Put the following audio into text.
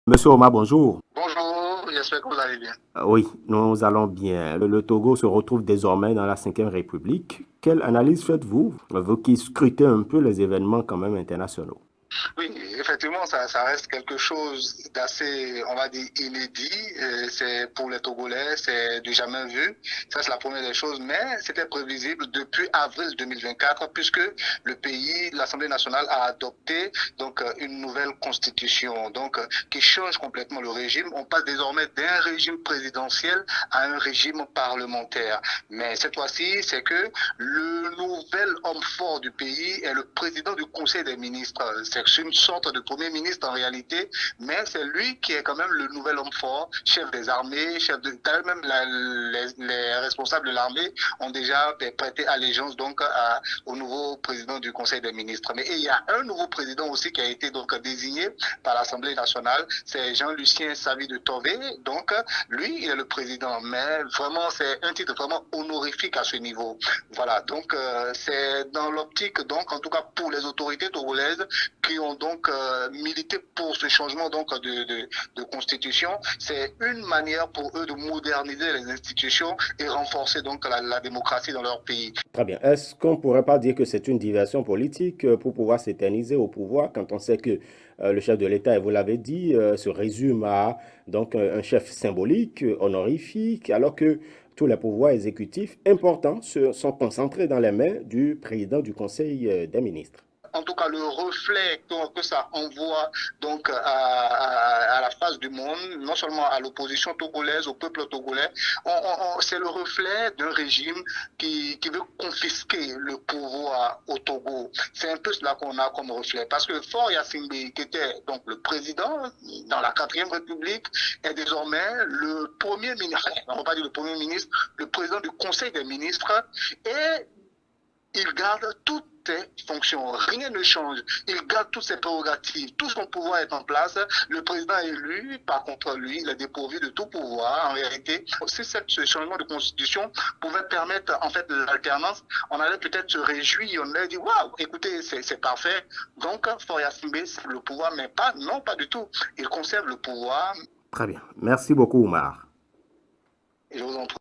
Monsieur Omar, bonjour. Bonjour, j'espère que vous allez bien. Oui, nous allons bien. Le Togo se retrouve désormais dans la Cinquième République. Quelle analyse faites-vous, vous qui scrutez un peu les événements quand même internationaux? Oui, effectivement, ça reste quelque chose d'assez, on va dire, inédit. C'est pour les Togolais, c'est du jamais vu. Ça, c'est la première des choses. Mais c'était prévisible depuis avril 2024, puisque le pays, l'Assemblée nationale a adopté donc une nouvelle constitution, qui change complètement le régime. On passe désormais d'un régime présidentiel à un régime parlementaire. Mais cette fois-ci, c'est que le nouvel homme fort du pays est le président du Conseil des ministres. C'est une sorte de premier ministre en réalité, mais c'est lui qui est quand même le nouvel homme fort, chef des armées, chef de même les responsables de l'armée ont déjà prêté allégeance au nouveau président du Conseil des ministres. Mais il y a un nouveau président aussi qui a été donc désigné par l'Assemblée nationale, c'est Jean-Lucien Savy de Tové. Donc lui, il est le président, mais vraiment c'est un titre vraiment honorifique à ce niveau. Voilà, c'est dans l'optique, donc en tout cas pour les autorités togolaises qui ont donc milité pour ce changement de constitution, c'est une manière pour eux de moderniser les institutions et renforcer donc la démocratie dans leur pays. Très bien. Est-ce qu'on ne pourrait pas dire que c'est une diversion politique pour pouvoir s'éterniser au pouvoir quand on sait que le chef de l'État, et vous l'avez dit, se résume à donc un chef symbolique, honorifique, alors que tous les pouvoirs exécutifs importants sont concentrés dans les mains du président du Conseil des ministres? En tout cas le reflet que ça envoie à la face du monde, non seulement à l'opposition togolaise, au peuple togolais, c'est le reflet d'un régime qui veut confisquer le pouvoir au Togo. C'est un peu cela qu'on a comme reflet. Parce que Faure Gnassingbé, qui était donc le président dans la quatrième République, est désormais le premier ministre, on ne va pas dire le premier ministre, le président du Conseil des ministres, et il garde toutes ses fonctions, rien ne change. Il garde toutes ses prérogatives, tout son pouvoir est en place. Le président élu, par contre, lui, il est dépourvu de tout pouvoir. En réalité, si ce changement de constitution pouvait permettre en fait l'alternance, on allait peut-être se réjouir, on allait dire waouh, écoutez, c'est parfait. Donc, Faure Gnassingbé, c'est le pouvoir, mais pas, non, pas du tout. Il conserve le pouvoir. Très bien. Merci beaucoup, Omar. Et je vous en prie.